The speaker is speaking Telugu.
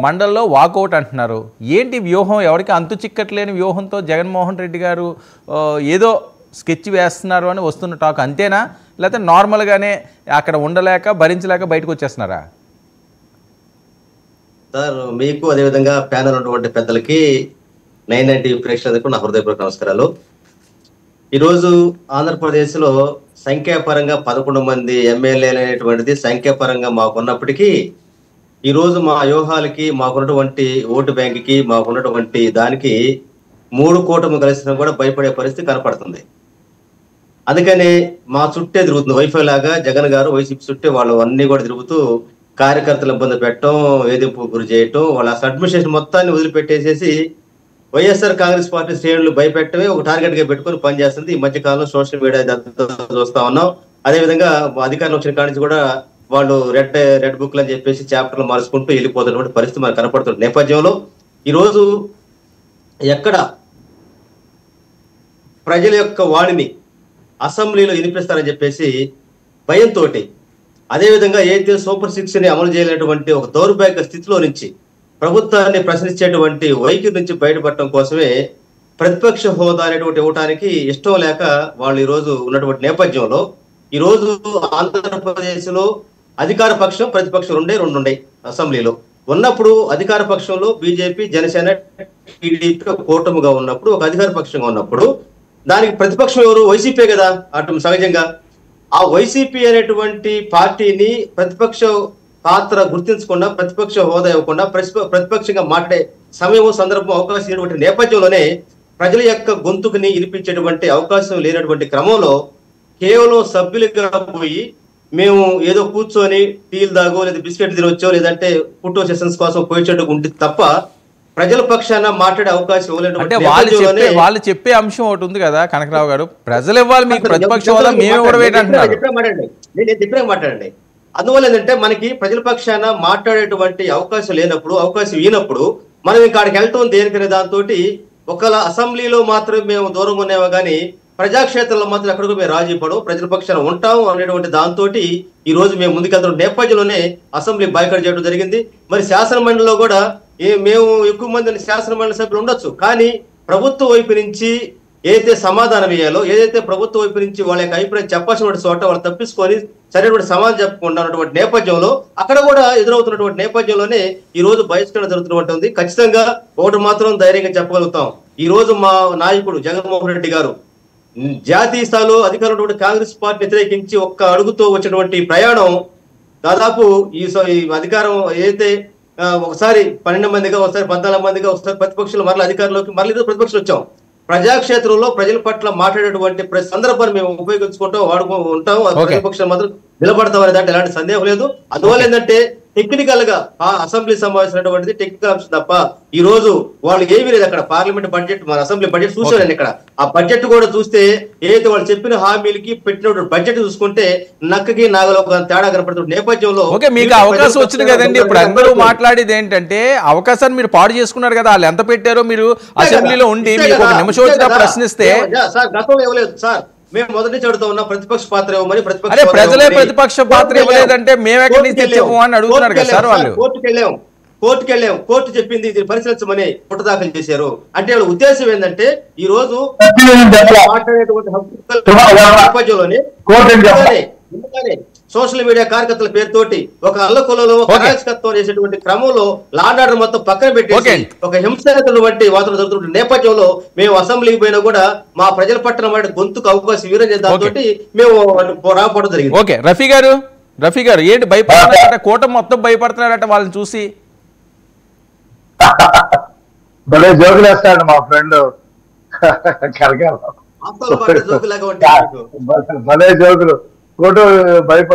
మండల్లో వాకౌట్ అంటున్నారు. ఏంటి వ్యూహం? ఎవరికి అంతు చిక్కట్లేని వ్యూహంతో జగన్మోహన్ రెడ్డి గారు ఏదో స్కెచ్ వేస్తున్నారు అని వస్తున్న టాక్ అంతేనా? లేకపోతే నార్మల్గానే అక్కడ ఉండలేక భరించలేక బయటకు వచ్చేస్తున్నారా? సార్ మీకు అదేవిధంగా ప్యానల్ ఉన్నటువంటి పెద్దలకి 990 ప్రేక్షకులకు నా హృదయపూర్వక నమస్కారాలు. ఈరోజు ఆంధ్రప్రదేశ్లో సంఖ్యాపరంగా 11 మంది ఎమ్మెల్యేలు అనేటువంటిది సంఖ్యాపరంగా మాకున్నప్పటికీ ఈరోజు మా వ్యూహాలకి మాకున్నటువంటి ఓటు బ్యాంకుకి మాకున్నటువంటి దానికి 3 కూటమి కలిసినా కూడా భయపడే పరిస్థితి కనపడుతుంది. అందుకని మా చుట్టే తిరుగుతుంది వైఫై లాగా జగన్ గారు వైసీపీ చుట్టే వాళ్ళు అన్ని కూడా తిరుగుతూ కార్యకర్తలు ఇబ్బంది పెట్టడం, వేధింపు గురి చేయటం, వాళ్ళ అడ్మినిస్ట్రేషన్ మొత్తాన్ని వదిలిపెట్టేసేసి వైఎస్ఆర్ కాంగ్రెస్ పార్టీ శ్రేణులు భయపెట్టమే ఒక టార్గెట్ గా పెట్టుకుని పనిచేస్తుంది. ఈ మధ్య కాలంలో సోషల్ మీడియా చూస్తా ఉన్నాం. అదేవిధంగా అధికారులు వచ్చిన కాడి నుంచి కూడా వాళ్ళు రెడ్ బుక్లు అని చెప్పేసి చాప్టర్లు మార్చుకుంటూ వెళ్ళిపోతున్నటువంటి పరిస్థితి మనకు కనపడుతున్న నేపథ్యంలో ఈరోజు ఎక్కడ ప్రజల యొక్క వాణిని అసెంబ్లీలో వినిపిస్తారని చెప్పేసి భయంతో, అదేవిధంగా ఏదైతే సూపర్ 6 ని అమలు చేయలేనటువంటి ఒక దౌర్భాగ్య స్థితిలో నుంచి ప్రభుత్వాన్ని ప్రశ్నించేటువంటి వైఖరి నుంచి బయటపడటం కోసమే ప్రతిపక్ష హోదా అనేటువంటి ఇవ్వడానికి ఇష్టం లేక వాళ్ళు ఈరోజు ఉన్నటువంటి నేపథ్యంలో ఈరోజు ఆంధ్రప్రదేశ్ లో అధికార పక్షం ప్రతిపక్షం రెండు ఉన్నాయి అసెంబ్లీలో ఉన్నప్పుడు. అధికార పక్షంలో బీజేపీ, జనసేన, టీడీపీ కూటమిగా ఉన్నప్పుడు, ఒక అధికార పక్షంగా ఉన్నప్పుడు దానికి ప్రతిపక్షం ఎవరు? వైసీపీ కదా. అటు సహజంగా ఆ వైసీపీ అనేటువంటి పార్టీని ప్రతిపక్ష పాత్ర గుర్తించకుండా, ప్రతిపక్ష హోదా ఇవ్వకుండా ప్రతిపక్షంగా మాట్లాడే సమయం, సందర్భం, అవకాశం లేనటువంటి నేపథ్యంలోనే ప్రజల యొక్క గొంతుకుని వినిపించేటువంటి అవకాశం లేనటువంటి క్రమంలో కేవలం సభ్యులుగా పోయి మేము ఏదో కూర్చొని టీలు దాగో లేదా బిస్కెట్ తినవచ్చో లేదంటే ఫోటో సెషన్స్ కోసం పోయేటట్టు ఉంటుంది తప్ప ప్రజల పక్షాన మాట్లాడే అవకాశం అంటే వాళ్ళు చెప్పే అంశం ఒకటి ఉంది కదా కనకరావు గారు, ప్రజలు ఇవ్వాలి మీకు ప్రతిపక్ష హోదా, మేము చెప్పే మాట్లాడండి. అందువల్ల ఏంటంటే మనకి ప్రజల పక్షాన మాట్లాడేటువంటి అవకాశం లేనప్పుడు, అవకాశం ఇవ్వనప్పుడు మనం ఇక్కడికి వెళ్తాం దేనికనే దాంతో ఒకవేళ అసెంబ్లీలో మాత్రం మేము దూరంగా ఉన్నామో కానీ ప్రజాక్షేత్రంలో మాత్రం ఎక్కడికో మేము రాజీ పడవు, ప్రజల పక్షాన ఉంటాం అనేటువంటి దాంతో ఈ రోజు మేము ముందుకెళ్తున్న నేపథ్యంలోనే అసెంబ్లీ బాయ్కాట్ చేయడం జరిగింది. మరి శాసన మండలిలో కూడా మేము ఎక్కువ మంది శాసన మండలి సభ్యులు ఉండొచ్చు, కానీ ప్రభుత్వ వైపు నుంచి ఏదైతే సమాధానం ఇవ్వాలో, ఏదైతే ప్రభుత్వ వైపు నుంచి వాళ్ళ యొక్క అభిప్రాయం చెప్పాల్సిన చోట వాళ్ళు తప్పించుకొని సరైనటువంటి సమాధానం చెప్పకుండా ఉన్నటువంటి నేపథ్యంలో అక్కడ కూడా ఎదురవుతున్నటువంటి నేపథ్యంలోనే ఈ రోజు బహిష్కరణ జరుగుతున్నటువంటి. ఖచ్చితంగా ఒకటి మాత్రం ధైర్యంగా చెప్పగలుగుతాం, ఈ రోజు మా నాయకుడు జగన్మోహన్ రెడ్డి గారు జాతీయ స్థాయిలో అధికారులు కాంగ్రెస్ పార్టీ వ్యతిరేకించి ఒక్క అడుగుతో వచ్చినటువంటి ప్రయాణం దాదాపు ఈ అధికారం ఏదైతే ఒకసారి 12 మందిగా, ఒకసారి 14 మందిగా, ఒకసారి ప్రతిపక్షాలు మరలా అధికారంలోకి మరలా ప్రతిపక్షాలు వచ్చాం. ప్రజాక్షేత్రంలో ప్రజల పట్ల మాట్లాడేటువంటి సందర్భాన్ని మేము ఉపయోగించుకుంటాం, ఉంటాం. ప్రతిపక్షాలు మాత్రం నిలబడతాం అనే దాంట్లో ఎలాంటి సందేహం లేదు. అందువల్ల ఏంటంటే టెక్నికల్ గా ఆ అసెంబ్లీ సమావేశమైనటువంటిది టెక్నికల్ అంశం తప్ప ఈ రోజు వాళ్ళు ఏమీ లేదు. అక్కడ పార్లమెంట్ బడ్జెట్, మన అసెంబ్లీ బడ్జెట్ చూసాను. ఇక్కడ ఆ బడ్జెట్ కూడా చూస్తే ఏదైతే వాళ్ళు చెప్పిన హామీలకి పెట్టినటువంటి బడ్జెట్ చూసుకుంటే నక్కకి నాగలో తేడా కనపడుతున్న నేపథ్యంలో మీకు అవకాశం వచ్చింది కదండి. ఇప్పుడు అందరూ మాట్లాడేది ఏంటంటే అవకాశాన్ని మీరు పాడు చేసుకున్నారు కదా, వాళ్ళు ఎంత పెట్టారో మీరు అసెంబ్లీలో ఉండి మీకు ఒక నిమిషం ప్రశ్నిస్తే సార్ గతంలో ఇవ్వలేదు సార్. మేము మొదటి నుంచి అడుగుతా ఉన్నా ప్రతిపక్ష పాత్ర ఇవ్వమని. ప్రజలే ప్రతిపక్ష పాత్ర ఇవ్వలేదంటే మేము ఎక్కడి నుంచి తెచ్చాము అని అడుగుతున్నారు కదా సార్ వాళ్ళు. కోర్టుకు వెళ్ళాం, కోర్టు చెప్పింది ఇది పరిశీలించమని పుట్ట దాఖలు చేశారు. అంటే వాళ్ళ ఉద్దేశం ఏంటంటే ఈ రోజు మాట్లాడేటువంటి నేపథ్యంలోనే సోషల్ మీడియా కార్యకర్తల పేరుతోటి ఒక అల్లకొల్లలో అరాచకత్వం చేసేటువంటి క్రమంలో లా అండ్ ఆర్డర్ మొత్తం పక్కన పెట్టేసి ఒక హింసాత్మకమైనటువంటి వాతావరణం జరుగుతున్న నేపథ్యంలో మేము అసెంబ్లీకి పోయినా కూడా మా ప్రజల పట్ల గొంతుకు అవకాశం వీరం చేద్దాంతో మేము రాకపోవడం జరిగింది. ఓకే రఫీ గారు ఏంటి భయపడుతున్నారట? కూటమి మొత్తం భయపడుతున్నారట వాళ్ళని చూసి. భలే జోకులు వేస్తాడు మా ఫ్రెండ్ భలే జోకులు కూటమి భయపడు